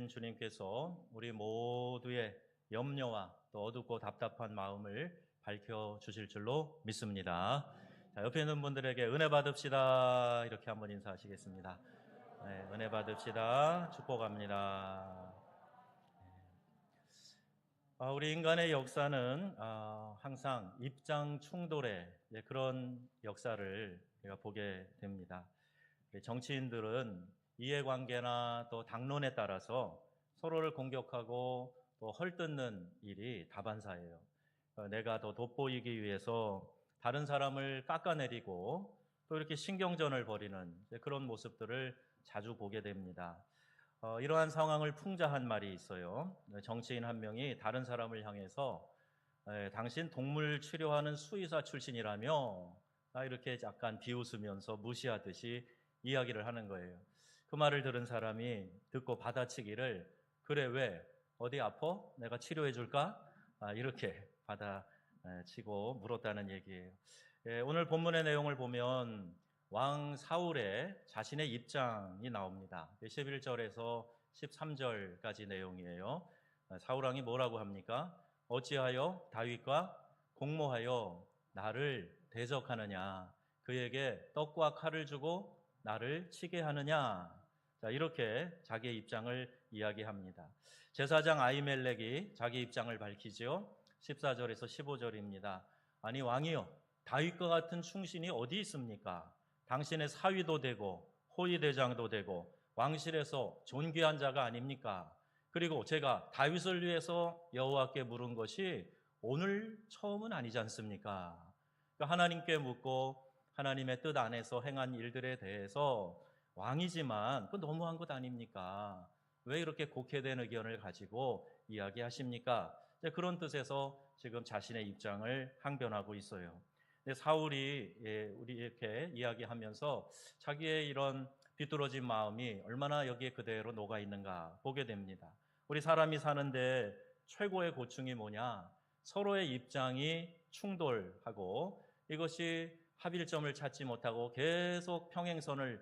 주님께서 우리 모두의 염려와 또 어둡고 답답한 마음을 밝혀주실 줄로 믿습니다. 자, 옆에 있는 분들에게 은혜 받읍시다. 이렇게 한번 인사하시겠습니다. 네, 은혜 받읍시다. 축복합니다. 우리 인간의 역사는 항상 입장 충돌의 그런 역사를 우리가 보게 됩니다. 정치인들은 이해관계나 또 당론에 따라서 서로를 공격하고 또 헐뜯는 일이 다반사예요. 내가 더 돋보이기 위해서 다른 사람을 깎아내리고 또 이렇게 신경전을 벌이는 그런 모습들을 자주 보게 됩니다. 이러한 상황을 풍자한 말이 있어요. 정치인 한 명이 다른 사람을 향해서 당신 동물 치료하는 수의사 출신이라며 이렇게 약간 비웃으면서 무시하듯이 이야기를 하는 거예요. 그 말을 들은 사람이 듣고 받아치기를 그래 왜? 어디 아파? 내가 치료해 줄까? 이렇게 받아치고 물었다는 얘기예요. 오늘 본문의 내용을 보면 왕 사울의 자신의 입장이 나옵니다. 11절에서 13절까지 내용이에요. 사울왕이 뭐라고 합니까? 어찌하여 다윗과 공모하여 나를 대적하느냐? 그에게 떡과 칼을 주고 나를 치게 하느냐? 자, 이렇게 자기의 입장을 이야기합니다. 제사장 아히멜렉이 자기 입장을 밝히죠. 14절에서 15절입니다. 아니 왕이여, 다윗과 같은 충신이 어디 있습니까? 당신의 사위도 되고 호위대장도 되고 왕실에서 존귀한 자가 아닙니까? 그리고 제가 다윗을 위해서 여호와께 물은 것이 오늘 처음은 아니지 않습니까? 그러니까 하나님께 묻고 하나님의 뜻 안에서 행한 일들에 대해서 왕이지만 그 너무한 것 아닙니까? 왜 이렇게 곡해된 의견을 가지고 이야기하십니까? 그런 뜻에서 지금 자신의 입장을 항변하고 있어요. 사울이 우리 이렇게 이야기하면서 자기의 이런 비뚤어진 마음이 얼마나 여기에 그대로 녹아 있는가 보게 됩니다. 우리 사람이 사는데 최고의 고충이 뭐냐? 서로의 입장이 충돌하고 이것이 합일점을 찾지 못하고 계속 평행선을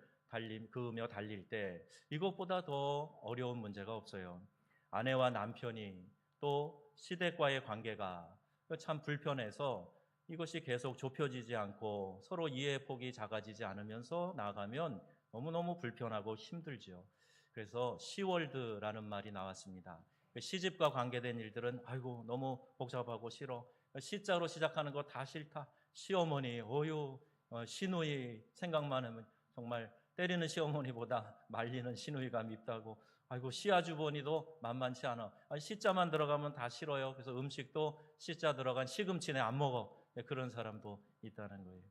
그으며 달릴 때 이것보다 더 어려운 문제가 없어요. 아내와 남편이 또 시댁과의 관계가 참 불편해서 이것이 계속 좁혀지지 않고 서로 이해의 폭이 작아지지 않으면서 나아가면 너무너무 불편하고 힘들죠. 그래서 시월드라는 말이 나왔습니다. 시집과 관계된 일들은 아이고 너무 복잡하고 싫어. 시자로 시작하는 거 다 싫다. 시어머니, 어유, 시누이 생각만 하면 정말 때리는 시어머니보다 말리는 시누이가 밉다고. 아이고 시아주버니도 만만치 않아. 시자만 들어가면 다 싫어요. 그래서 음식도 시자 들어간 시금치네 안 먹어. 그런 사람도 있다는 거예요.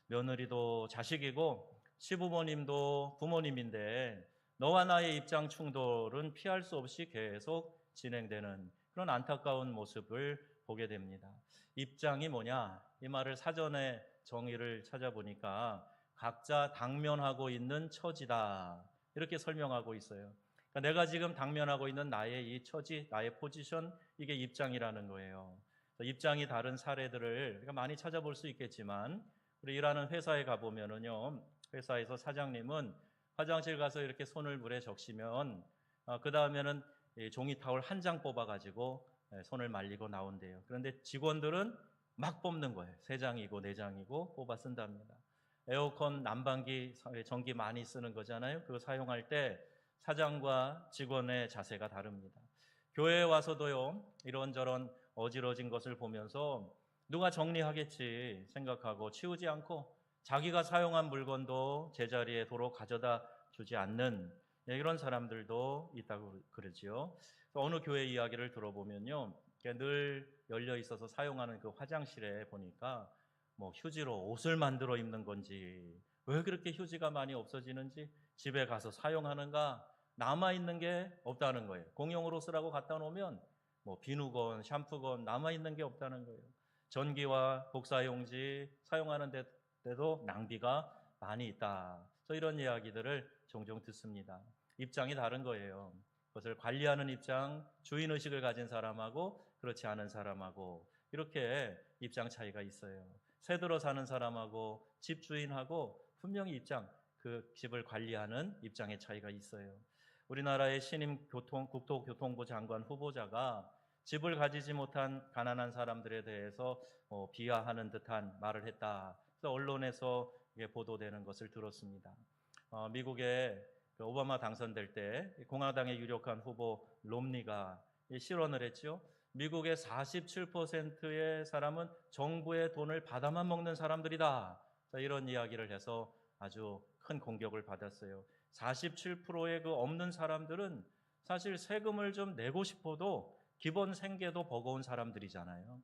며느리도 자식이고 시부모님도 부모님인데 너와 나의 입장 충돌은 피할 수 없이 계속 진행되는 그런 안타까운 모습을 보게 됩니다. 입장이 뭐냐? 이 말을 사전에 정의를 찾아보니까 각자 당면하고 있는 처지다. 이렇게 설명하고 있어요. 그러니까 내가 지금 당면하고 있는 나의 이 처지, 나의 포지션, 이게 입장이라는 거예요. 입장이 다른 사례들을 우리가 많이 찾아볼 수 있겠지만 우리 일하는 회사에 가보면은요, 회사에서 사장님은 화장실 가서 이렇게 손을 물에 적시면 그 다음에는 종이 타올 한 장 뽑아가지고 손을 말리고 나온대요. 그런데 직원들은 막 뽑는 거예요. 3장이고 4장이고 뽑아 쓴답니다. 에어컨 난방기 전기 많이 쓰는 거잖아요. 그거 사용할 때 사장과 직원의 자세가 다릅니다. 교회에 와서도요, 이런저런 어지러진 것을 보면서 누가 정리하겠지 생각하고 치우지 않고 자기가 사용한 물건도 제자리에 도로 가져다 주지 않는 이런 사람들도 있다고 그러지요. 어느 교회 이야기를 들어보면요, 늘 열려 있어서 사용하는 그 화장실에 보니까 뭐 휴지로 옷을 만들어 입는 건지 왜 그렇게 휴지가 많이 없어지는지 집에 가서 사용하는가 남아있는 게 없다는 거예요. 공용으로 쓰라고 갖다 놓으면 뭐 비누건 샴푸건 남아있는 게 없다는 거예요. 전기와 복사용지 사용하는 데도 낭비가 많이 있다. 그래서 이런 이야기들을 종종 듣습니다. 입장이 다른 거예요. 그것을 관리하는 입장, 주인의식을 가진 사람하고 그렇지 않은 사람하고 이렇게 입장 차이가 있어요. 새 들어 사는 사람하고 집주인하고 분명히 그 집을 관리하는 입장의 차이가 있어요. 우리나라의 신임 국토교통부 장관 후보자가 집을 가지지 못한 가난한 사람들에 대해서 비하하는 듯한 말을 했다. 그래서 언론에서 이게 보도되는 것을 들었습니다. 미국의 그 오바마 당선될 때 공화당의 유력한 후보 롬니가 실언을 했죠. 미국의 47%의 사람은 정부의 돈을 받아만 먹는 사람들이다. 이런 이야기를 해서 아주 큰 공격을 받았어요. 47%의 그 없는 사람들은 사실 세금을 좀 내고 싶어도 기본 생계도 버거운 사람들이잖아요.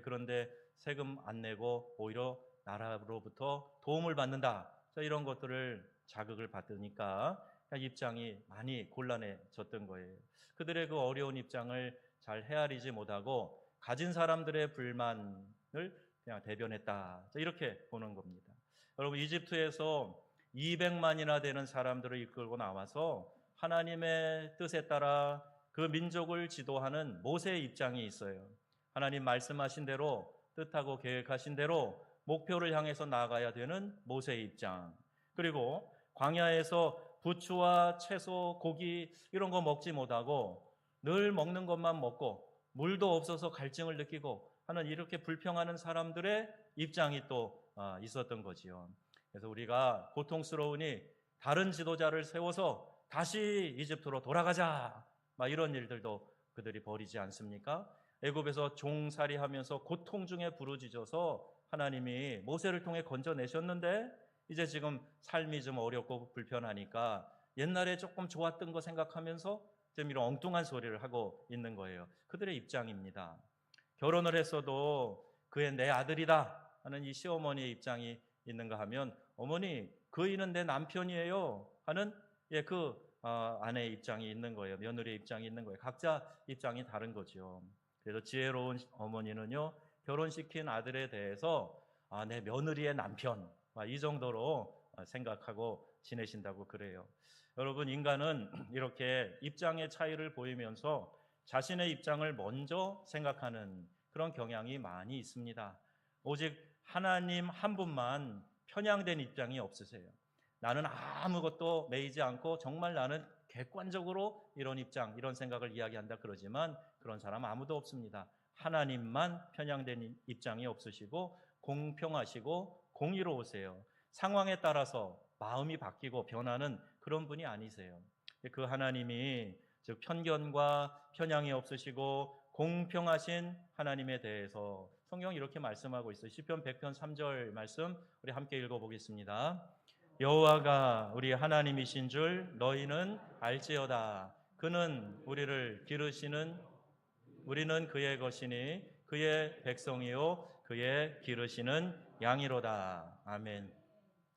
그런데 세금 안 내고 오히려 나라로부터 도움을 받는다. 이런 것들을 자극을 받으니까 입장이 많이 곤란해졌던 거예요. 그들의 그 어려운 입장을 잘 헤아리지 못하고 가진 사람들의 불만을 그냥 대변했다. 이렇게 보는 겁니다. 여러분, 이집트에서 200만이나 되는 사람들을 이끌고 나와서 하나님의 뜻에 따라 그 민족을 지도하는 모세의 입장이 있어요. 하나님 말씀하신 대로 뜻하고 계획하신 대로 목표를 향해서 나아가야 되는 모세의 입장. 그리고 광야에서 부추와 채소, 고기 이런 거 먹지 못하고 늘 먹는 것만 먹고 물도 없어서 갈증을 느끼고 하는 이렇게 불평하는 사람들의 입장이 또 있었던 거지요. 그래서 우리가 고통스러우니 다른 지도자를 세워서 다시 이집트로 돌아가자. 막 이런 일들도 그들이 벌이지 않습니까? 애굽에서 종살이하면서 고통 중에 부르짖어서 하나님이 모세를 통해 건져내셨는데 이제 지금 삶이 좀 어렵고 불편하니까 옛날에 조금 좋았던 거 생각하면서 좀 이런 엉뚱한 소리를 하고 있는 거예요. 그들의 입장입니다. 결혼을 했어도 그의 내 아들이다 하는 이 시어머니의 입장이 있는가 하면 어머니 그이는 내 남편이에요 하는 그 아내의 입장이 있는 거예요. 며느리의 입장이 있는 거예요. 각자 입장이 다른 거죠. 그래서 지혜로운 어머니는요 결혼시킨 아들에 대해서 내 며느리의 남편 이 정도로 생각하고 지내신다고 그래요. 여러분, 인간은 이렇게 입장의 차이를 보이면서 자신의 입장을 먼저 생각하는 그런 경향이 많이 있습니다. 오직 하나님 한 분만 편향된 입장이 없으세요. 나는 아무것도 매이지 않고 정말 나는 객관적으로 이런 입장, 이런 생각을 이야기한다 그러지만 그런 사람 아무도 없습니다. 하나님만 편향된 입장이 없으시고 공평하시고 공의로우세요. 상황에 따라서 마음이 바뀌고 변하는 그런 분이 아니세요. 그 하나님이 즉 편견과 편향이 없으시고 공평하신 하나님에 대해서 성경이 이렇게 말씀하고 있어요. 시편 100편 3절 말씀 우리 함께 읽어보겠습니다. 여호와가 우리 하나님이신 줄 너희는 알지어다. 그는 우리를 기르시는 우리는 그의 것이니 그의 백성이요 그의 기르시는 양이로다. 아멘.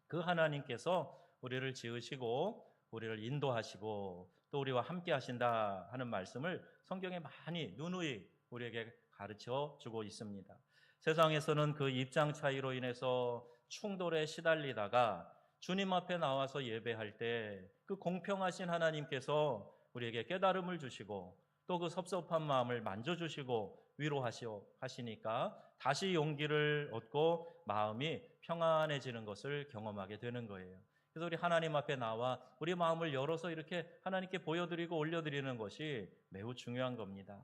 그 하나님께서 우리를 지으시고 우리를 인도하시고 또 우리와 함께 하신다 하는 말씀을 성경에 많이 누누이 우리에게 가르쳐 주고 있습니다. 세상에서는 그 입장 차이로 인해서 충돌에 시달리다가 주님 앞에 나와서 예배할 때 그 공평하신 하나님께서 우리에게 깨달음을 주시고 또 그 섭섭한 마음을 만져주시고 위로하시니까 다시 용기를 얻고 마음이 평안해지는 것을 경험하게 되는 거예요. 그래서 우리 하나님 앞에 나와 우리 마음을 열어서 이렇게 하나님께 보여드리고 올려드리는 것이 매우 중요한 겁니다.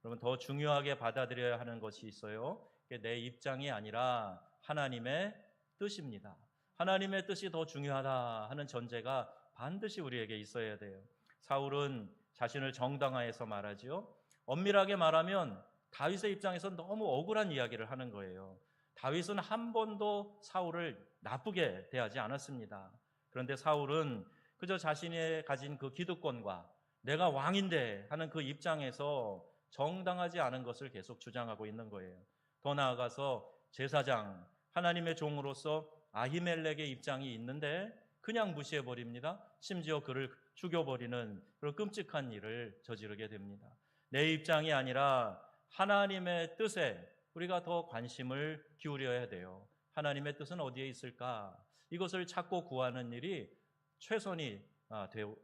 여러분, 더 중요하게 받아들여야 하는 것이 있어요. 내 입장이 아니라 하나님의 뜻입니다. 하나님의 뜻이 더 중요하다 하는 전제가 반드시 우리에게 있어야 돼요. 사울은 자신을 정당화해서 말하지요. 엄밀하게 말하면 다윗의 입장에서 너무 억울한 이야기를 하는 거예요. 다윗은 한 번도 사울을 나쁘게 대하지 않았습니다. 그런데 사울은 그저 자신이 가진 그 기득권과 내가 왕인데 하는 그 입장에서 정당하지 않은 것을 계속 주장하고 있는 거예요. 더 나아가서 제사장, 하나님의 종으로서 아히멜렉의 입장이 있는데 그냥 무시해버립니다. 심지어 그를 죽여버리는 그런 끔찍한 일을 저지르게 됩니다. 내 입장이 아니라 하나님의 뜻에 우리가 더 관심을 기울여야 돼요. 하나님의 뜻은 어디에 있을까? 이것을 찾고 구하는 일이 최선이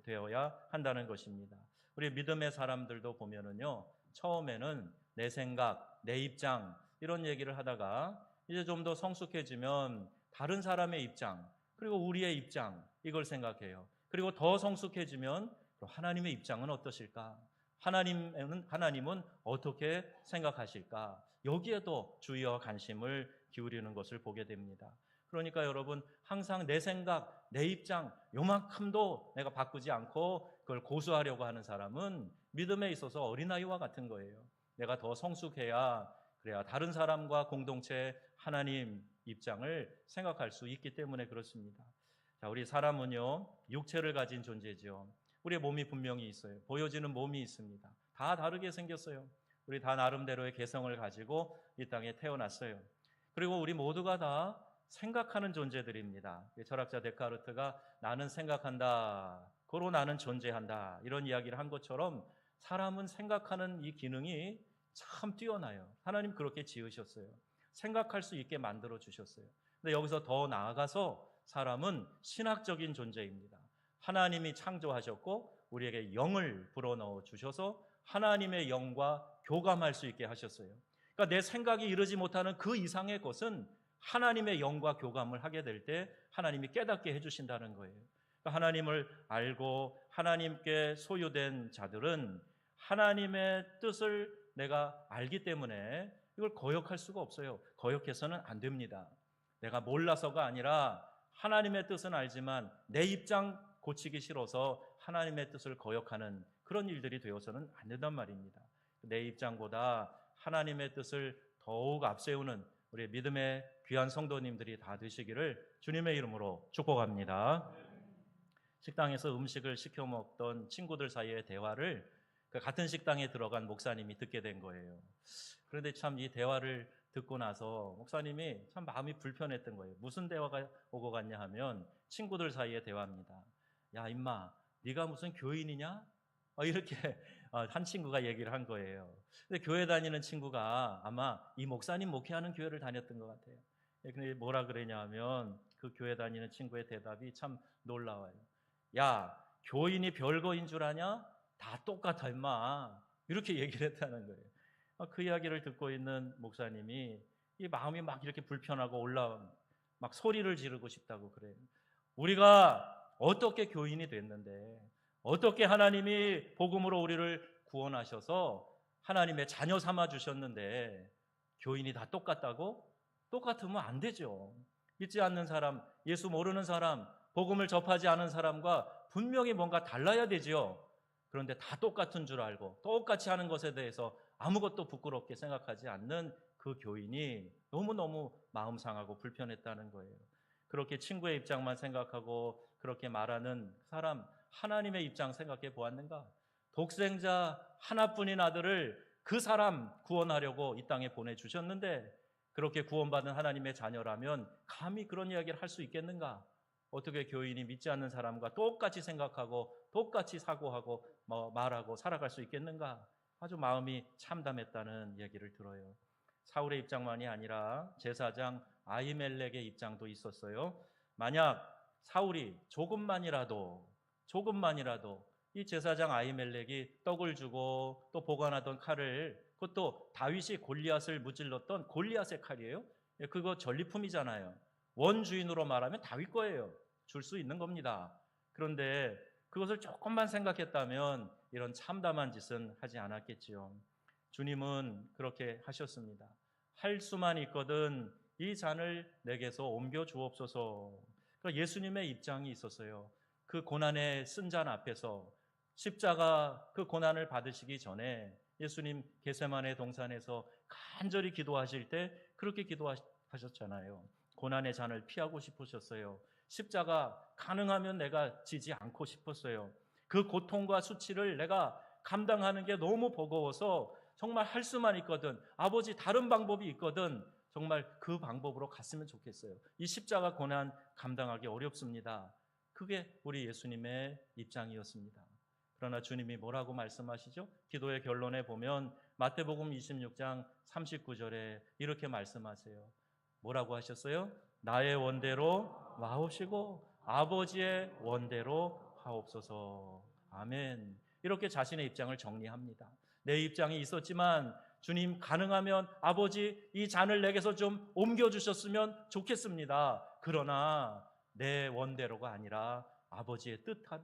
되어야 한다는 것입니다. 우리 믿음의 사람들도 보면은요, 처음에는 내 생각, 내 입장 이런 얘기를 하다가 이제 좀 더 성숙해지면 다른 사람의 입장 그리고 우리의 입장 이걸 생각해요. 그리고 더 성숙해지면 그럼 하나님의 입장은 어떠실까? 하나님은 어떻게 생각하실까? 여기에도 주의와 관심을 기울이는 것을 보게 됩니다. 그러니까 여러분, 항상 내 생각, 내 입장 요만큼도 내가 바꾸지 않고 그걸 고수하려고 하는 사람은 믿음에 있어서 어린아이와 같은 거예요. 내가 더 성숙해야, 그래야 다른 사람과 공동체 하나님 입장을 생각할 수 있기 때문에 그렇습니다. 자, 우리 사람은요, 육체를 가진 존재죠. 우리의 몸이 분명히 있어요. 보여지는 몸이 있습니다. 다 다르게 생겼어요. 우리 다 나름대로의 개성을 가지고 이 땅에 태어났어요. 그리고 우리 모두가 다 생각하는 존재들입니다. 철학자 데카르트가 나는 생각한다, 고로 나는 존재한다, 이런 이야기를 한 것처럼 사람은 생각하는 이 기능이 참 뛰어나요. 하나님 그렇게 지으셨어요. 생각할 수 있게 만들어 주셨어요. 근데 여기서 더 나아가서 사람은 신학적인 존재입니다. 하나님이 창조하셨고 우리에게 영을 불어넣어 주셔서 하나님의 영과 교감할 수 있게 하셨어요. 그러니까 내 생각이 이르지 못하는 그 이상의 것은 하나님의 영과 교감을 하게 될 때 하나님이 깨닫게 해주신다는 거예요. 그러니까 하나님을 알고 하나님께 소유된 자들은 하나님의 뜻을 내가 알기 때문에 이걸 거역할 수가 없어요. 거역해서는 안 됩니다. 내가 몰라서가 아니라 하나님의 뜻은 알지만 내 입장 고치기 싫어서 하나님의 뜻을 거역하는 그런 일들이 되어서는 안 된단 말입니다. 내 입장보다 하나님의 뜻을 더욱 앞세우는 우리 믿음의 귀한 성도님들이 다 되시기를 주님의 이름으로 축복합니다. 식당에서 음식을 시켜 먹던 친구들 사이의 대화를 같은 식당에 들어간 목사님이 듣게 된 거예요. 그런데 참 이 대화를 듣고 나서 목사님이 참 마음이 불편했던 거예요. 무슨 대화가 오고 갔냐 하면 친구들 사이의 대화입니다. 야 임마, 네가 무슨 교인이냐? 이렇게 한 친구가 얘기를 한 거예요. 근데 교회 다니는 친구가 아마 이 목사님 목회하는 교회를 다녔던 것 같아요. 근데 뭐라 그러냐 하면 그 교회 다니는 친구의 대답이 참 놀라워요. 야, 교인이 별거인 줄 아냐? 다 똑같아 임마. 이렇게 얘기를 했다는 거예요. 그 이야기를 듣고 있는 목사님이 이 마음이 막 이렇게 불편하고 막 소리를 지르고 싶다고 그래요. 우리가 어떻게 교인이 됐는데, 어떻게 하나님이 복음으로 우리를 구원하셔서 하나님의 자녀 삼아 주셨는데 교인이 다 똑같다고? 똑같으면 안 되죠. 믿지 않는 사람, 예수 모르는 사람, 복음을 접하지 않은 사람과 분명히 뭔가 달라야 되죠. 그런데 다 똑같은 줄 알고 똑같이 하는 것에 대해서 아무것도 부끄럽게 생각하지 않는 그 교인이 너무너무 마음 상하고 불편했다는 거예요. 그렇게 친구의 입장만 생각하고 그렇게 말하는 사람, 하나님의 입장 생각해 보았는가? 독생자 하나뿐인 아들을 그 사람 구원하려고 이 땅에 보내주셨는데 그렇게 구원받은 하나님의 자녀라면 감히 그런 이야기를 할 수 있겠는가? 어떻게 교인이 믿지 않는 사람과 똑같이 생각하고 똑같이 사고하고 말하고 살아갈 수 있겠는가? 아주 마음이 참담했다는 얘기를 들어요. 사울의 입장만이 아니라 제사장 아히멜렉의 입장도 있었어요. 만약 사울이 조금만이라도 이 제사장 아히멜렉이 떡을 주고 또 보관하던 칼을, 그것도 다윗이 골리앗을 무찔렀던 골리앗의 칼이에요. 그거 전리품이잖아요. 원주인으로 말하면 다윗 거예요. 줄 수 있는 겁니다. 그런데 그것을 조금만 생각했다면 이런 참담한 짓은 하지 않았겠지요. 주님은 그렇게 하셨습니다. 할 수만 있거든 이 잔을 내게서 옮겨 주옵소서. 그러니까 예수님의 입장이 있었어요. 그 고난의 쓴 잔 앞에서 십자가 그 고난을 받으시기 전에 예수님 겟세마네 동산에서 간절히 기도하실 때 그렇게 기도하셨잖아요. 고난의 잔을 피하고 싶으셨어요. 십자가 가능하면 내가 지지 않고 싶었어요. 그 고통과 수치를 내가 감당하는 게 너무 버거워서 정말 할 수만 있거든, 아버지 다른 방법이 있거든 정말 그 방법으로 갔으면 좋겠어요. 이 십자가 고난 감당하기 어렵습니다. 그게 우리 예수님의 입장이었습니다. 그러나 주님이 뭐라고 말씀하시죠? 기도의 결론에 보면 마태복음 26장 39절에 이렇게 말씀하세요. 뭐라고 하셨어요? 나의 원대로 와옵시고 아버지의 원대로 하옵소서. 아멘. 이렇게 자신의 입장을 정리합니다. 내 입장이 있었지만 주님 가능하면 아버지 이 잔을 내게서 좀 옮겨주셨으면 좋겠습니다. 그러나 내 원대로가 아니라 아버지의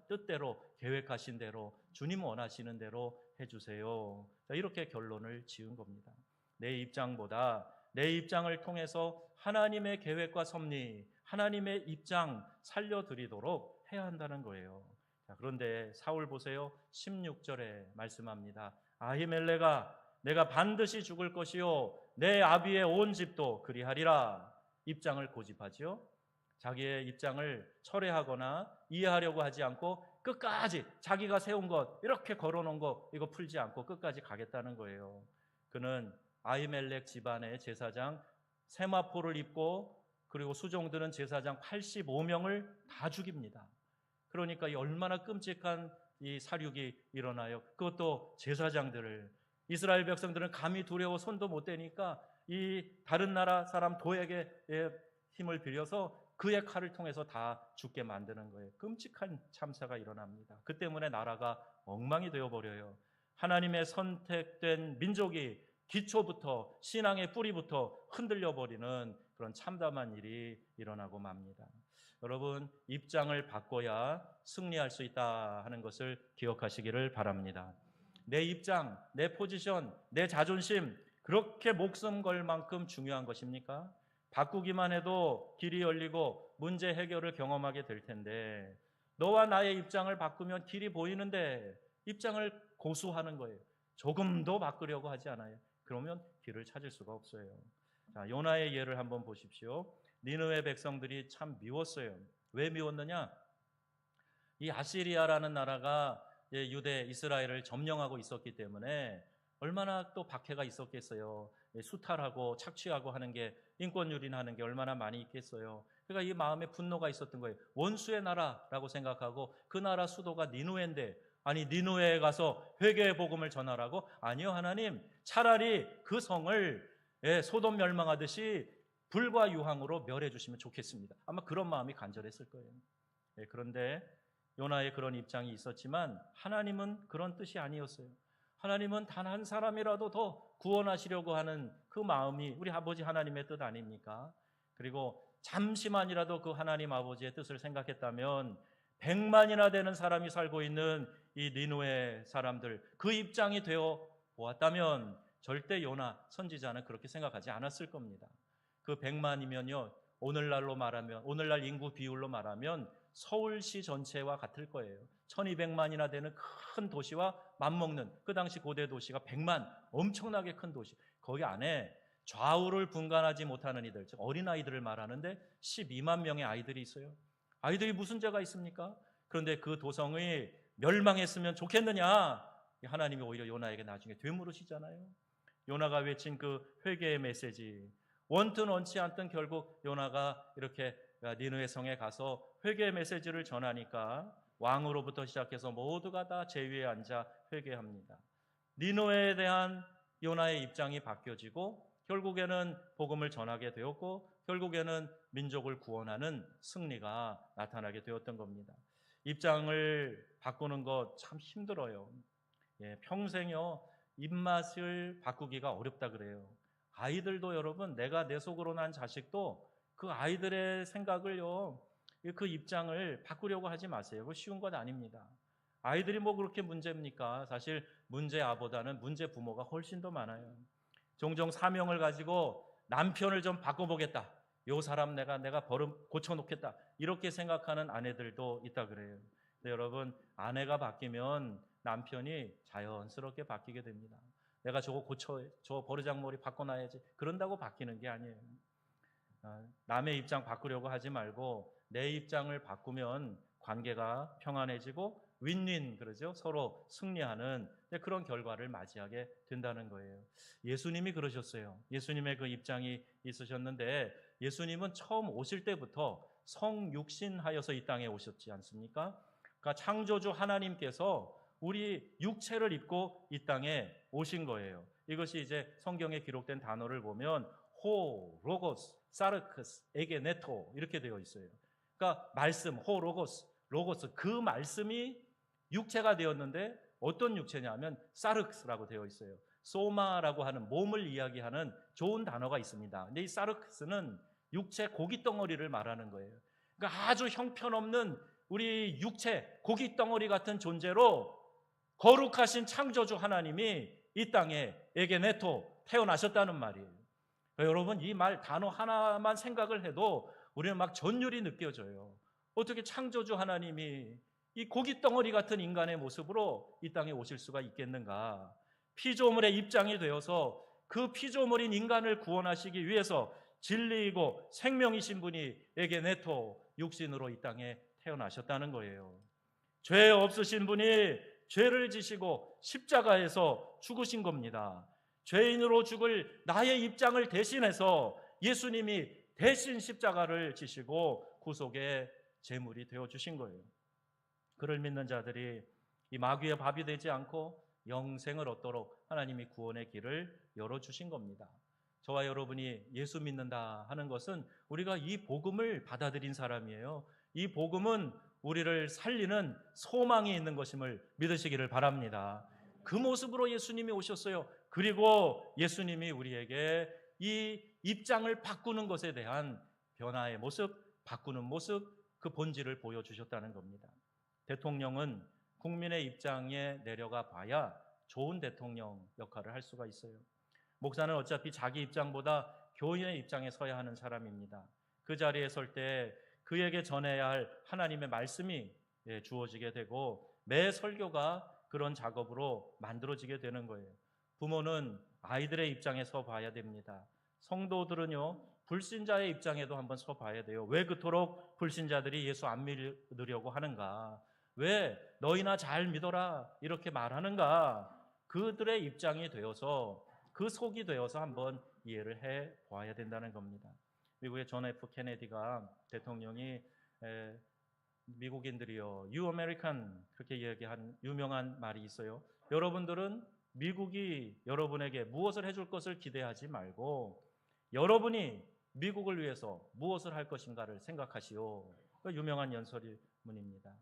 뜻대로 계획하신 대로 주님 원하시는 대로 해주세요. 이렇게 결론을 지은 겁니다. 내 입장보다 내 입장을 통해서 하나님의 계획과 섭리, 하나님의 입장 살려드리도록 해야 한다는 거예요. 자, 그런데 사울 보세요. 16절에 말씀합니다. 아히멜레가 내가 반드시 죽을 것이요 내 아비의 온 집도 그리하리라. 입장을 고집하지요. 자기의 입장을 철회하거나 이해하려고 하지 않고 끝까지 자기가 세운 것, 이렇게 걸어놓은 것 이거 풀지 않고 끝까지 가겠다는 거예요. 그는 아히멜렉 집안의 제사장 세마포를 입고 그리고 수종드는 제사장 85명을 다 죽입니다. 그러니까 이 얼마나 끔찍한 이 사륙이 일어나요. 그것도 제사장들을. 이스라엘 백성들은 감히 두려워 손도 못 대니까 이 다른 나라 사람 도에게 힘을 빌려서 그의 칼을 통해서 다 죽게 만드는 거예요. 끔찍한 참사가 일어납니다. 그 때문에 나라가 엉망이 되어버려요. 하나님의 선택된 민족이 기초부터 신앙의 뿌리부터 흔들려버리는 그런 참담한 일이 일어나고 맙니다. 여러분, 입장을 바꿔야 승리할 수 있다 하는 것을 기억하시기를 바랍니다. 내 입장, 내 포지션, 내 자존심 그렇게 목숨 걸 만큼 중요한 것입니까? 바꾸기만 해도 길이 열리고 문제 해결을 경험하게 될 텐데 너와 나의 입장을 바꾸면 길이 보이는데 입장을 고수하는 거예요. 조금도 바꾸려고 하지 않아요. 그러면 길을 찾을 수가 없어요. 자, 요나의 예를 한번 보십시오. 니느웨 백성들이 참 미웠어요. 왜 미웠느냐? 이 아시리아라는 나라가 유대 이스라엘을 점령하고 있었기 때문에 얼마나 또 박해가 있었겠어요. 수탈하고 착취하고 하는 게, 인권 유린하는 게 얼마나 많이 있겠어요. 그러니까 이 마음에 분노가 있었던 거예요. 원수의 나라라고 생각하고 그 나라 수도가 니느웨인데 아니 니느웨에 가서 회개의 복음을 전하라고? 아니요, 하나님 차라리 그 성을 소돔 멸망하듯이 불과 유황으로 멸해 주시면 좋겠습니다. 아마 그런 마음이 간절했을 거예요. 그런데 요나의 그런 입장이 있었지만 하나님은 그런 뜻이 아니었어요. 하나님은 단 한 사람이라도 더 구원하시려고 하는 그 마음이 우리 아버지 하나님의 뜻 아닙니까? 그리고 잠시만이라도 그 하나님 아버지의 뜻을 생각했다면 100만이나 되는 사람이 살고 있는 이 니느웨 사람들 그 입장이 되어 보았다면 절대 요나 선지자는 그렇게 생각하지 않았을 겁니다. 그 100만이면요 오늘날 인구 비율로 말하면 서울시 전체와 같을 거예요. 1200만이나 되는 큰 도시와 맞먹는, 그 당시 고대 도시가 100만, 엄청나게 큰 도시. 거기 안에 좌우를 분간하지 못하는 이들, 즉 어린아이들을 말하는데 12만 명의 아이들이 있어요. 아이들이 무슨 죄가 있습니까? 그런데 그 도성이 멸망했으면 좋겠느냐? 하나님이 오히려 요나에게 나중에 되물으시잖아요. 요나가 외친 그 회개의 메시지, 원든 원치 않든 결국 요나가 이렇게 니느웨 성에 가서 회개의 메시지를 전하니까 왕으로부터 시작해서 모두가 다 제위에 앉아 회개합니다. 니느웨에 대한 요나의 입장이 바뀌어지고 결국에는 복음을 전하게 되었고 결국에는 민족을 구원하는 승리가 나타나게 되었던 겁니다. 입장을 바꾸는 것 참 힘들어요. 평생요 입맛을 바꾸기가 어렵다 그래요. 아이들도 여러분, 내가 내 속으로 난 자식도 그 아이들의 생각을요, 그 입장을 바꾸려고 하지 마세요. 그거 쉬운 것 아닙니다. 아이들이 뭐 그렇게 문제입니까? 사실 문제 아보다는 문제 부모가 훨씬 더 많아요. 종종 사명을 가지고 남편을 좀 바꿔보겠다. 요 사람 내가 버릇 고쳐놓겠다. 이렇게 생각하는 아내들도 있다 그래요. 근데 여러분, 아내가 바뀌면 남편이 자연스럽게 바뀌게 됩니다. 내가 저거 저 버르장머리 바꿔놔야지. 그런다고 바뀌는 게 아니에요. 남의 입장 바꾸려고 하지 말고 내 입장을 바꾸면 관계가 평안해지고 윈윈, 그러죠? 서로 승리하는 그런 결과를 맞이하게 된다는 거예요. 예수님이 그러셨어요. 예수님의 그 입장이 있으셨는데 예수님은 처음 오실 때부터 성육신하여서 이 땅에 오셨지 않습니까? 그러니까 창조주 하나님께서 우리 육체를 입고 이 땅에 오신 거예요. 이것이 이제 성경에 기록된 단어를 보면 호, 로고스, 사르크스, 에게네토 이렇게 되어 있어요. 그러니까 말씀, 호, 로고스 그 말씀이 육체가 되었는데 어떤 육체냐면 사르크스라고 되어 있어요. 소마라고 하는 몸을 이야기하는 좋은 단어가 있습니다. 근데 이 사르크스는 육체 고기 덩어리를 말하는 거예요. 그러니까 아주 형편없는 우리 육체, 고기 덩어리 같은 존재로 거룩하신 창조주 하나님이 이 땅에 에게네토 태어나셨다는 말이에요. 여러분, 이 말 단어 하나만 생각을 해도 우리는 막 전율이 느껴져요. 어떻게 창조주 하나님이 이 고기 덩어리 같은 인간의 모습으로 이 땅에 오실 수가 있겠는가? 피조물의 입장이 되어서 그 피조물인 인간을 구원하시기 위해서 진리이고 생명이신 분이 에게네토 육신으로 이 땅에 태어나셨다는 거예요. 죄 없으신 분이 죄를 지시고 십자가에서 죽으신 겁니다. 죄인으로 죽을 나의 입장을 대신해서 예수님이 대신 십자가를 지시고 구속의 제물이 되어주신 거예요. 그를 믿는 자들이 이 마귀의 밥이 되지 않고 영생을 얻도록 하나님이 구원의 길을 열어주신 겁니다. 저와 여러분이 예수 믿는다 하는 것은 우리가 이 복음을 받아들인 사람이에요. 이 복음은 우리를 살리는 소망이 있는 것임을 믿으시기를 바랍니다. 그 모습으로 예수님이 오셨어요. 그리고 예수님이 우리에게 이 입장을 바꾸는 것에 대한 변화의 모습, 바꾸는 모습, 그 본질을 보여주셨다는 겁니다. 대통령은 국민의 입장에 내려가 봐야 좋은 대통령 역할을 할 수가 있어요. 목사는 어차피 자기 입장보다 교인의 입장에 서야 하는 사람입니다. 그 자리에 설 때 그에게 전해야 할 하나님의 말씀이 주어지게 되고 매 설교가 그런 작업으로 만들어지게 되는 거예요. 부모는 아이들의 입장에 서 봐야 됩니다. 성도들은요, 불신자의 입장에도 한번 서 봐야 돼요. 왜 그토록 불신자들이 예수 안 믿으려고 하는가? 왜 너희나 잘 믿어라 이렇게 말하는가? 그들의 입장이 되어서 그 속이 되어서 한번 이해를 해 보아야 된다는 겁니다. 미국의 존 F 케네디가 대통령이 미국인들이요, You American 그렇게 이야기한 유명한 말이 있어요. 여러분들은 미국이 여러분에게 무엇을 해줄 것을 기대하지 말고 여러분이 미국을 위해서 무엇을 할 것인가를 생각하시오. 그 유명한 연설문입니다.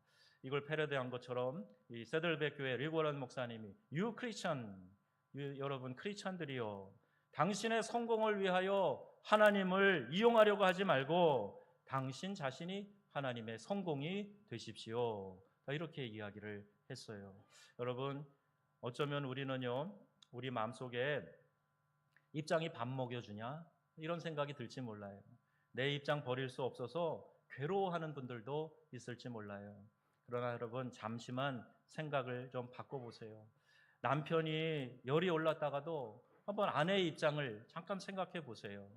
이걸 패러디한 것처럼 이 세들백 교회 리고런 목사님이 You Christian, 여러분 크리스찬들이요, 당신의 성공을 위하여 하나님을 이용하려고 하지 말고 당신 자신이 하나님의 성공이 되십시오. 이렇게 이야기를 했어요. 여러분, 어쩌면 우리는요, 우리 마음속에 입장이 밥 먹여주냐 이런 생각이 들지 몰라요. 내 입장 버릴 수 없어서 괴로워하는 분들도 있을지 몰라요. 그러나 여러분, 잠시만 생각을 좀 바꿔보세요. 남편이 열이 올랐다가도 한번 아내의 입장을 잠깐 생각해 보세요.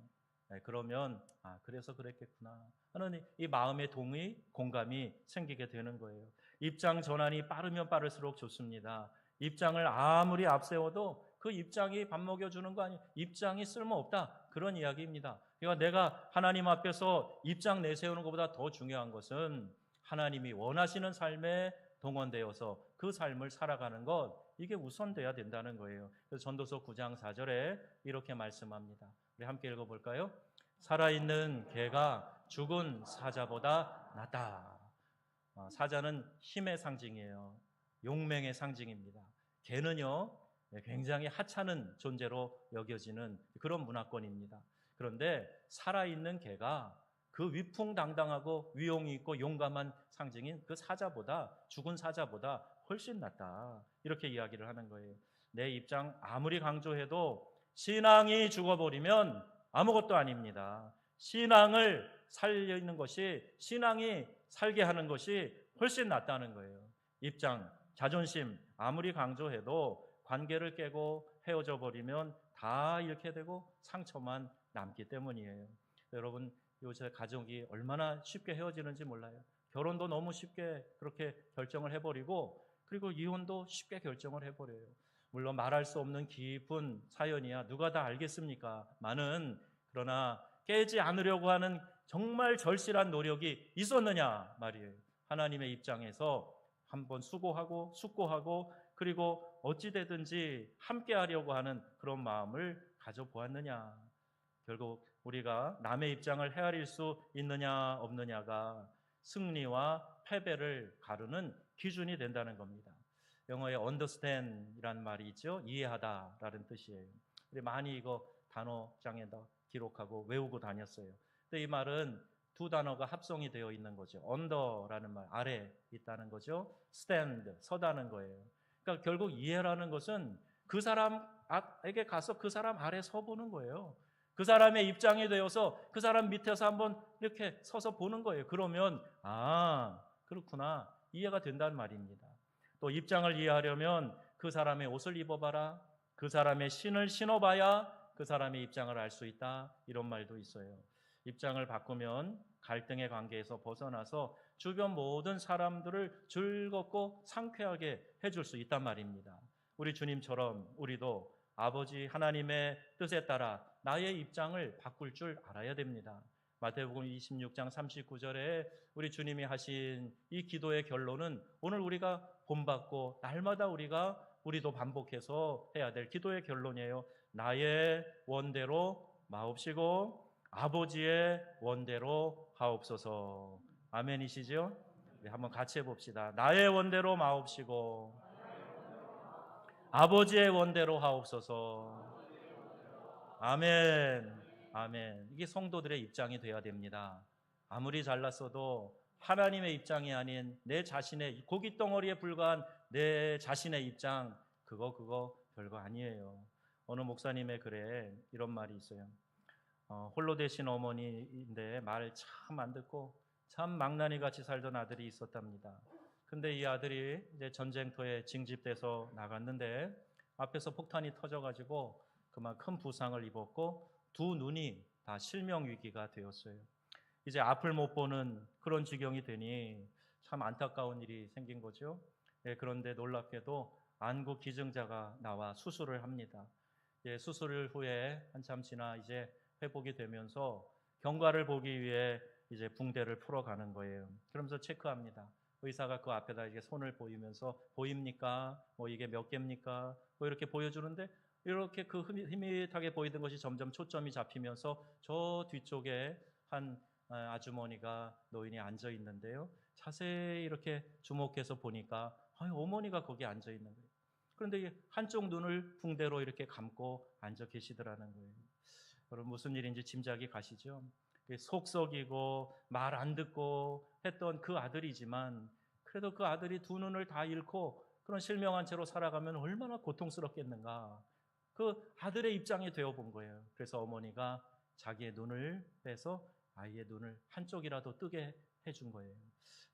그러면 그래서 그랬겠구나 하는 이 마음의 동의, 공감이 생기게 되는 거예요. 입장 전환이 빠르면 빠를수록 좋습니다. 입장을 아무리 앞세워도 그 입장이 밥 먹여주는 거 아니에요. 입장이 쓸모없다, 그런 이야기입니다. 그러니까 내가 하나님 앞에서 입장 내세우는 것보다 더 중요한 것은 하나님이 원하시는 삶에 동원되어서 그 삶을 살아가는 것, 이게 우선돼야 된다는 거예요. 그래서 전도서 9장 4절에 이렇게 말씀합니다. 우리 함께 읽어볼까요? 살아있는 개가 죽은 사자보다 낫다. 사자는 힘의 상징이에요. 용맹의 상징입니다. 개는요, 굉장히 하찮은 존재로 여겨지는 그런 문화권입니다. 그런데 살아있는 개가 그 위풍당당하고 위용이 있고 용감한 상징인 그 사자보다, 죽은 사자보다 훨씬 낫다, 이렇게 이야기를 하는 거예요. 내 입장 아무리 강조해도 신앙이 죽어버리면 아무것도 아닙니다. 신앙을 살려있는 것이, 신앙이 살게 하는 것이 훨씬 낫다는 거예요. 입장, 자존심 아무리 강조해도 관계를 깨고 헤어져 버리면 다 잃게 되고 상처만 남기 때문이에요. 여러분, 요새 가족이 얼마나 쉽게 헤어지는지 몰라요. 결혼도 너무 쉽게 그렇게 결정을 해버리고, 그리고 이혼도 쉽게 결정을 해버려요. 물론 말할 수 없는 깊은 사연이야 누가 다 알겠습니까? 그러나 깨지 않으려고 하는 정말 절실한 노력이 있었느냐 말이에요. 하나님의 입장에서 한번 수고하고 숙고하고 그리고 어찌되든지 함께 하려고 하는 그런 마음을 가져보았느냐. 결국 우리가 남의 입장을 헤아릴 수 있느냐 없느냐가 승리와 패배를 가르는 기준이 된다는 겁니다. 영어에 understand이라는 말이 있죠. 이해하다라는 뜻이에요. 우리 많이 이거 단어장에다 기록하고 외우고 다녔어요. 근데 이 말은 두 단어가 합성이 되어 있는 거죠. under라는 말, 아래 있다는 거죠. stand, 서다는 거예요. 그러니까 결국 이해라는 것은 그 사람에게 가서 그 사람 아래 서보는 거예요. 그 사람의 입장이 되어서 그 사람 밑에서 한번 이렇게 서서 보는 거예요. 그러면 그렇구나, 이해가 된다는 말입니다. 또 입장을 이해하려면 그 사람의 옷을 입어봐라, 그 사람의 신을 신어봐야 그 사람의 입장을 알 수 있다, 이런 말도 있어요. 입장을 바꾸면 갈등의 관계에서 벗어나서 주변 모든 사람들을 즐겁고 상쾌하게 해줄 수 있단 말입니다. 우리 주님처럼 우리도 아버지 하나님의 뜻에 따라 나의 입장을 바꿀 줄 알아야 됩니다. 마태복음 26장 39절에 우리 주님이 하신 이 기도의 결론은 오늘 우리가 본받고 날마다 우리도 반복해서 해야 될 기도의 결론이에요. 나의 원대로 마옵시고 아버지의 원대로 하옵소서. 아멘이시죠? 네, 한번 같이 해봅시다. 나의 원대로 마옵시고 아버지의 원대로 하옵소서. 아멘. 아멘. 이게 성도들의 입장이 되어야 됩니다. 아무리 잘났어도 하나님의 입장이 아닌 내 자신의 고깃덩어리에 불과한 내 자신의 입장, 그거 별거 아니에요. 어느 목사님의 글에 이런 말이 있어요. 홀로 되신 어머니인데 말 참 안 듣고 참 망나니 같이 살던 아들이 있었답니다. 근데 이 아들이 이제 전쟁터에 징집돼서 나갔는데 앞에서 폭탄이 터져가지고 그만 큰 부상을 입었고 두 눈이 다 실명 위기가 되었어요. 이제 앞을 못 보는 그런 지경이 되니 참 안타까운 일이 생긴 거죠. 예, 그런데 놀랍게도 안구 기증자가 나와 수술을 합니다. 예, 수술 후에 한참 지나 이제 회복이 되면서 경과를 보기 위해 이제 붕대를 풀어가는 거예요. 그러면서 체크합니다. 의사가 그 앞에다 이게 손을 보이면서 보입니까? 뭐 이게 몇 개입니까? 뭐 이렇게 보여주는데 이렇게 그 희밋하게 보이던 것이 점점 초점이 잡히면서 저 뒤쪽에 한 아주머니가 노인이 앉아 있는데요. 자세히 이렇게 주목해서 보니까 어머니가 거기 앉아 있는 거예요. 그런데 한쪽 눈을 붕대로 이렇게 감고 앉아 계시더라는 거예요. 여러분 무슨 일인지 짐작이 가시죠? 속썩이고 말 안 듣고 했던 그 아들이지만 그래도 그 아들이 두 눈을 다 잃고 그런 실명한 채로 살아가면 얼마나 고통스럽겠는가. 그 아들의 입장이 되어 본 거예요. 그래서 어머니가 자기의 눈을 빼서 아이의 눈을 한쪽이라도 뜨게 해준 거예요.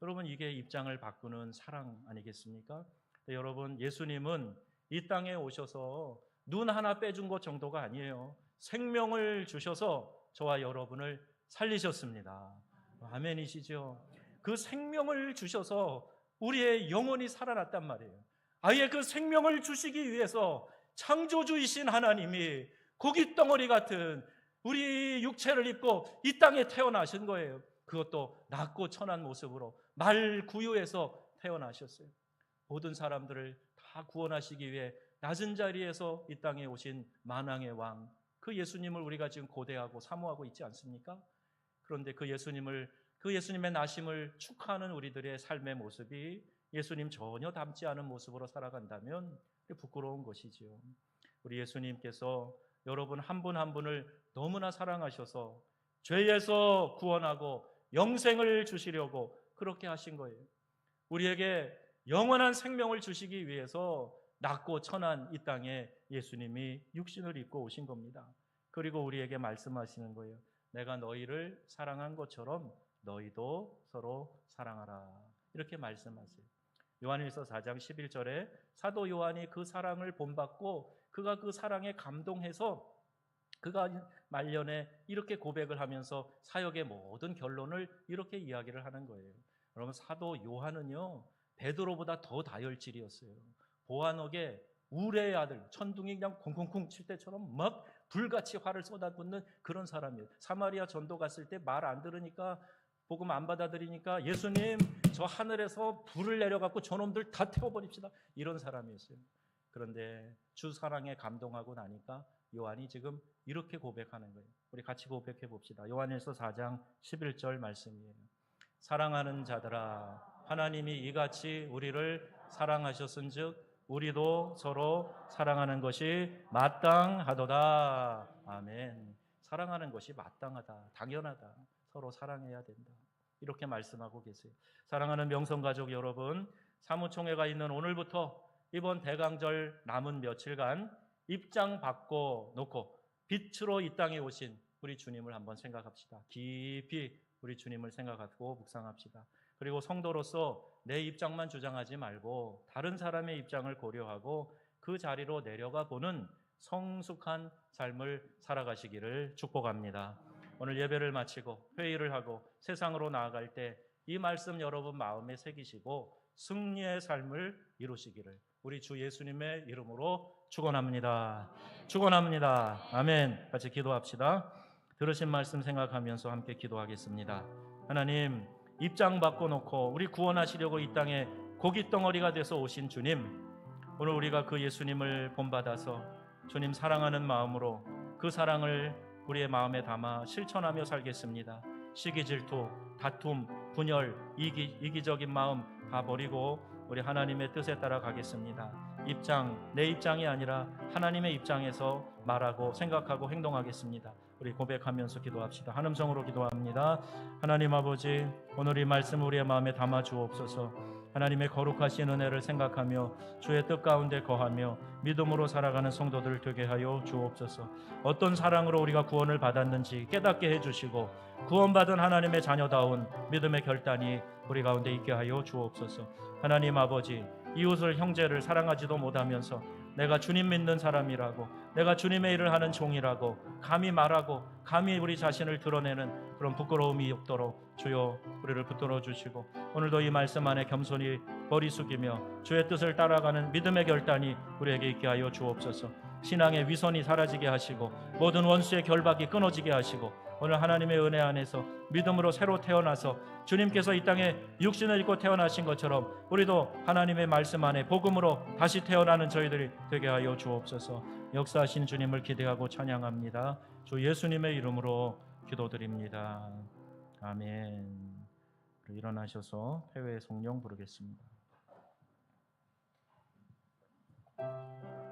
여러분 이게 입장을 바꾸는 사랑 아니겠습니까? 여러분 예수님은 이 땅에 오셔서 눈 하나 빼준 것 정도가 아니에요. 생명을 주셔서 저와 여러분을 살리셨습니다. 아멘이시죠? 그 생명을 주셔서 우리의 영혼이 살아났단 말이에요. 아예 그 생명을 주시기 위해서 창조주이신 하나님이 고깃덩어리 같은 우리 육체를 입고 이 땅에 태어나신 거예요. 그것도 낮고 천한 모습으로 말구유에서 태어나셨어요. 모든 사람들을 다 구원하시기 위해 낮은 자리에서 이 땅에 오신 만왕의 왕, 그 예수님을 우리가 지금 고대하고 사모하고 있지 않습니까? 그런데 그 예수님의 나심을 축하하는 우리들의 삶의 모습이 예수님 전혀 닮지 않은 모습으로 살아간다면 부끄러운 것이지요. 우리 예수님께서 여러분 한 분 한 분을 너무나 사랑하셔서 죄에서 구원하고 영생을 주시려고 그렇게 하신 거예요. 우리에게 영원한 생명을 주시기 위해서 낮고 천한 이 땅에 예수님이 육신을 입고 오신 겁니다. 그리고 우리에게 말씀하시는 거예요. 내가 너희를 사랑한 것처럼 너희도 서로 사랑하라. 이렇게 말씀하세요. 요한일서 4장 11절에 사도 요한이 그 사랑을 본받고 그가 그 사랑에 감동해서 그가 말년에 이렇게 고백을 하면서 사역의 모든 결론을 이렇게 이야기를 하는 거예요. 여러분 사도 요한은요 베드로보다 더 다혈질이었어요. 보아녹의 우레의 아들, 천둥이 그냥 쿵쿵쿵 칠 때처럼 막 불같이 화를 쏟아붓는 그런 사람이에요. 사마리아 전도 갔을 때 말 안 들으니까 복음 안 받아들이니까 예수님 저 하늘에서 불을 내려갖고 저놈들 다 태워버립시다, 이런 사람이었어요. 그런데 주 사랑에 감동하고 나니까 요한이 지금 이렇게 고백하는 거예요. 우리 같이 고백해 봅시다. 요한일서 4장 11절 말씀이에요. 사랑하는 자들아, 하나님이 이같이 우리를 사랑하셨은즉 우리도 서로 사랑하는 것이 마땅하도다. 아멘. 사랑하는 것이 마땅하다, 당연하다. 서로 사랑해야 된다. 이렇게 말씀하고 계세요. 사랑하는 명성가족 여러분, 사무총회가 있는 오늘부터 이번 대강절 남은 며칠간 입장 바꿔 놓고 빛으로 이 땅에 오신 우리 주님을 한번 생각합시다. 깊이 우리 주님을 생각하고 묵상합시다. 그리고 성도로서 내 입장만 주장하지 말고 다른 사람의 입장을 고려하고 그 자리로 내려가 보는 성숙한 삶을 살아가시기를 축복합니다. 오늘 예배를 마치고 회의를 하고 세상으로 나아갈 때 이 말씀 여러분 마음에 새기시고 승리의 삶을 이루시기를 우리 주 예수님의 이름으로 축원합니다. 축원합니다. 아멘. 같이 기도합시다. 들으신 말씀 생각하면서 함께 기도하겠습니다. 하나님, 입장 바꿔놓고 우리 구원하시려고 이 땅에 고깃 덩어리가 돼서 오신 주님, 오늘 우리가 그 예수님을 본받아서 주님 사랑하는 마음으로 그 사랑을 우리의 마음에 담아 실천하며 살겠습니다. 시기 질투, 다툼, 분열, 이기적인 마음 다 버리고 우리 하나님의 뜻에 따라 가겠습니다. 내 입장이 아니라 하나님의 입장에서 말하고 생각하고 행동하겠습니다. 우리 고백하면서 기도합시다. 한 음성으로 기도합니다. 하나님 아버지, 오늘 이 말씀 우리의 마음에 담아 주옵소서. 하나님의 거룩하신 은혜를 생각하며 주의 뜻 가운데 거하며 믿음으로 살아가는 성도들 되게 하여 주옵소서. 어떤 사랑으로 우리가 구원을 받았는지 깨닫게 해주시고 구원받은 하나님의 자녀다운 믿음의 결단이 우리 가운데 있게 하여 주옵소서. 하나님 아버지, 이웃을 형제를 사랑하지도 못하면서 내가 주님 믿는 사람이라고, 내가 주님의 일을 하는 종이라고 감히 말하고 감히 우리 자신을 드러내는 그런 부끄러움이 없도록 주여 우리를 붙들어 주시고, 오늘도 이 말씀 안에 겸손히 머리 숙이며 주의 뜻을 따라가는 믿음의 결단이 우리에게 있게 하여 주옵소서. 신앙의 위선이 사라지게 하시고 모든 원수의 결박이 끊어지게 하시고, 오늘 하나님의 은혜 안에서 믿음으로 새로 태어나서 주님께서 이 땅에 육신을 입고 태어나신 것처럼 우리도 하나님의 말씀 안에 복음으로 다시 태어나는 저희들이 되게 하여 주옵소서. 역사하신 주님을 기대하고 찬양합니다. 주 예수님의 이름으로 기도드립니다. 아멘. 일어나셔서 패회의 성령 부르겠습니다.